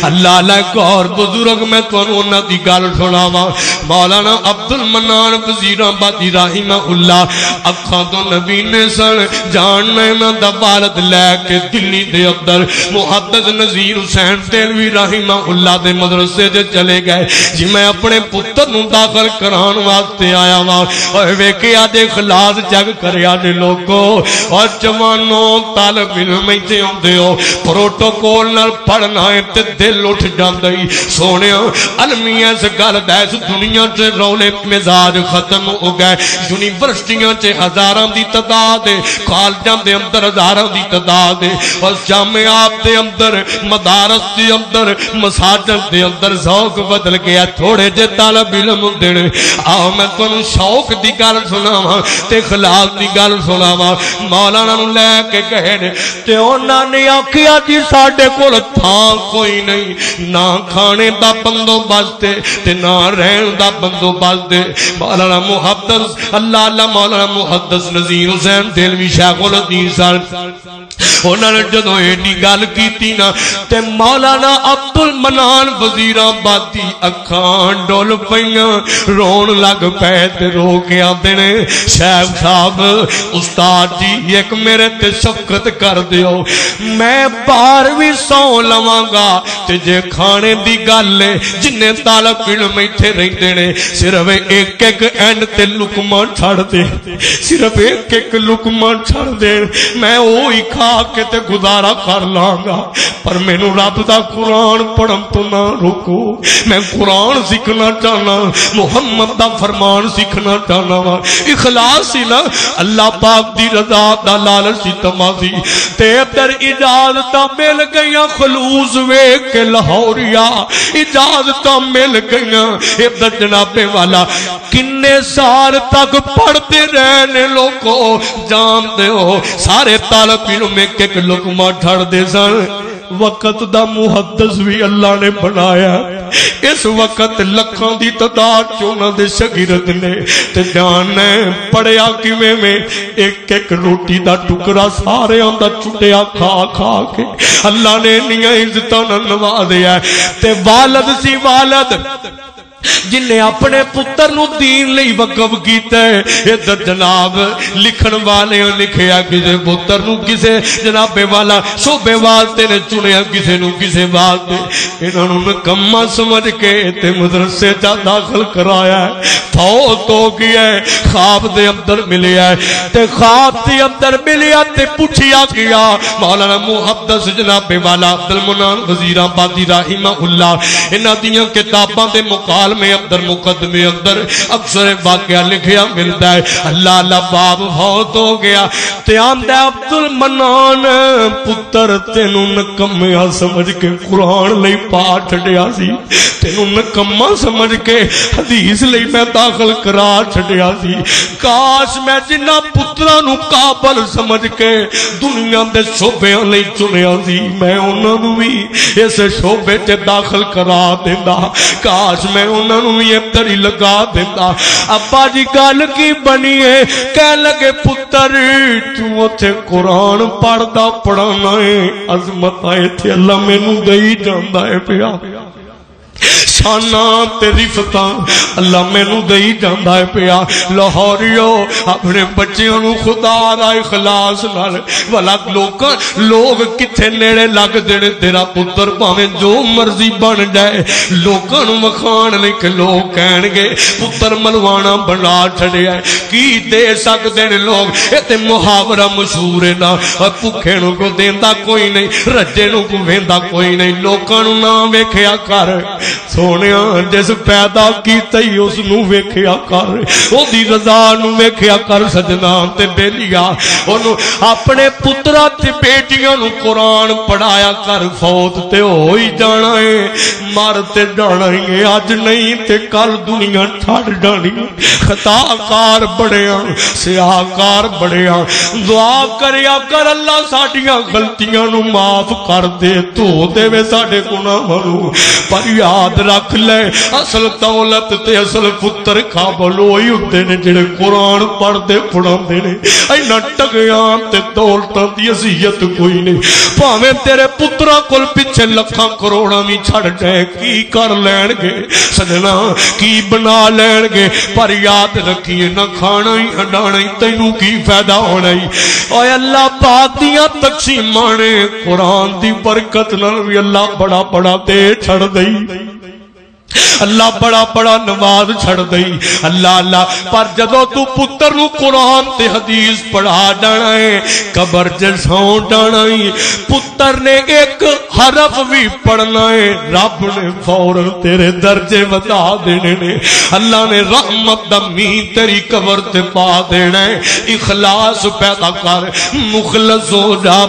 اللہ like اور بزرگ میں تو انہوں دی گال سناوا مولانا عبد المنان وزیر آبادی رحمہ اللہ اکھاں تو نبی نے سن جاننے نہ دبالت لے کے دلی دے اندر محدث نذیر حسین دہلوی رحمہ اللہ دے مدرسے جے چلے گئے جی میں اپنے پتر نوں داخل کران واسطے آیا وا اور ویکھیا دے خلاص جگ کریا دے لوگوں اور جوانوں طالب علم تے ہوندے ہو پروٹوکول نال پڑھنا ہے تے دل اٹھ جاندی سونیا علمی اس گل دا اس دنیا تے رولے مزاج ختم ہو گئے یونیورسٹیاں تے ہزاراں دی تعداد ہے کالجاں دے اندر ہزاراں دی تعداد ہے اور جامعات دے اندر مدارس دے اندر مساجد دے اندر ذوق بدل گیا تھوڑے جے طالب علم دین آؤ میں تانوں شوق دی گل سناواں تے اخلاص دی گل سناواں مولانا نوں لے کے گئے تے انہاں نے آکھیا جی ساڈے کول تھاں کوئی نہیں نہ کھانے دا بندوبست تے نہ رہن دا بندوبست مولانا محدث اللہ مولانا محدث نذیر حسین دہلوی شیخ الحدیث انہوں نے جدو ایڈی گل کیتی نا تے مولانا عبد المنان وزیر آبادی اکھان ڈول پئیاں رون لگ پے تے رو کے آندے نے شیخ صاحب استاد جی ایک میرے تے شفقت کر دیو میں باہر بھی سو لواں گا تے جے کھانے دی گل جننے طالب علم ایتھے رہندے نے صرف ایک ایک اینڈ تے لقمہ چھڑ دے صرف ایک ایک لقمہ چھڑ دے میں وہی کھا کے تے گزارا کر لاں گا پر مینوں رب دا قرآن پڑھن تو نہ روکو میں قرآن سیکھنا چاہنا محمد دا فرمان سیکھنا چاہنا وا اخلاص ہی نا اللہ پاک دی رضا دا لالچ تمازی تے ادھر اجازتاں مل گئیاں خلوص ویکھ کے لاہوریا اجازتاں مل گئیاں ادھر جناب والا کنے سال تک پڑھتے رہنے لوگوں جان دے ہو سارے طالب علم میں ایک لقمہ ٹھڑ دے سن وقت دا محدث بھی اللہ نے بنایا اس وقت لکھاں دی تعداد چونا دے شاگرد نے تے جانے پڑھیا کیویں میں ایک ایک روٹی دا ٹکڑا سارے دا چٹیا کھا کھا کے اللہ نے نیاں عزتاں نال نوازیا تے والد سی والد جن نے اپنے پتر نو دین لئی وقف کیتا ہے ادھر جناب لکھن والے لکھیا کسے پتر نو کسے جناب والا شعبے واسطے نے چنیا کسے نو کسے واسطے انہوں نے نکما سمجھ کے تے مدرسے جا داخل کرایا ہے فوت ہو گیا ہے خواب دے اندر ملیا ہے تے خواب دے اندر ملیا تے پوچھیا گیا مولانا محدث جناب والا عبد المنان وزیر آبادی رحمہ اللہ انہاں دیاں کتاباں دے مقال میں اندر مقدمے اندر اکثر واقعہ لکھیا ملتا ہے اللہ باب فوت ہو گیا تے آندا عبد المنان پتر تینوں نکمیا سمجھ کے قرآن لئی پاٹ چھڈیا سی تینوں نکما سمجھ کے حدیث لئی میں داخل کرا چھڈیا سی کاش میں جنہ پتراں نو قابل سمجھ کے دنیا دے شعبیاں لئی چنیا سی میں انہاں نو بھی اس شعبے تے داخل کرا دیندا کاش میں انہوں نے یہ تری لگا دیتا ابا جی گل کی بنی ہے کہہ لگے پتر تو تے قرآن پڑھدا پڑھانا ہے عظمت آئے تھے اللہ میں نو دئی جاندہ ہے پیا شانہ تے رفتاں اللہ میں نو دئی جاندہ ہے پیا لاہوریو اپنے بچیوں نو خدا دا اخلاص نال والا لوگ کتھے نیڑے لگ دینے تیرا پتر پاویں جو مرضی بن جائے لوگاں نو مخان نہیں کہ لوگ کہن گے پتر ملوانا بنا چھڑیا ہے کی دے سکتے ہیں لوگ ایتے محاورہ مشہور ہے نا پکھے نو کو دیندہ کوئی نہیں رجے نو کو ویندہ کوئی نہیں لوگاں نو نہ ویکھیا کر سونیا جس پیدا کیتا ہی اس نو ویکھیا کر او دی رضا نو ویکھیا کر سجنا تے بیلیا انہوں اپنے پترہ تے بیٹیاں نو قرآن پڑھایا کر فوت تے ہوئی جانا ہے مارتے جانا ہے آج نہیں تے کل دنیا چھاڑ جانی خطا کار بڑیاں سیاہ کار بڑیاں دعا کریا کر اللہ ساڑیاں غلطیاں نو معاف کر دے تو دے وے ساڑے گناہ منو پر یاد رکھ رکھ لے اصل دولت تے اصل پتر قابل ہوئی ہوندے نے جڑے قرآن پڑھ دے پڑھاندے نے اینا ٹگیاں تے دولتاں دی اذیت کوئی نہیں بھاویں تیرے پتراں کول پیچھے لکھاں کروڑاں وی چھڑ جائے کی کر لین گے سجنا کی بنا لین گے پر یاد رکھیے نہ کھانا ہی ہڈانا ہی تینوں کی فائدہ ہونا ہی اوے اللہ پاک دیاں تقسیماں قرآن دی برکت نال وی اللہ بڑا بڑا دے چھڑ دئی اللہ بڑا بڑا نواز چھڑ دئی اللہ اللہ پر جدو تو پتر نو قرآن تے حدیث پڑھا ڈانا ہے قبر جسوں ڈانا ہے پتر نے ایک حرف بھی پڑھنا ہے رب نے فوراً تیرے درجے بتا دینے نے اللہ نے رحمت دمی تیری قبر تے پا دینا ہے اخلاص پیدا کر مخلص ہو جا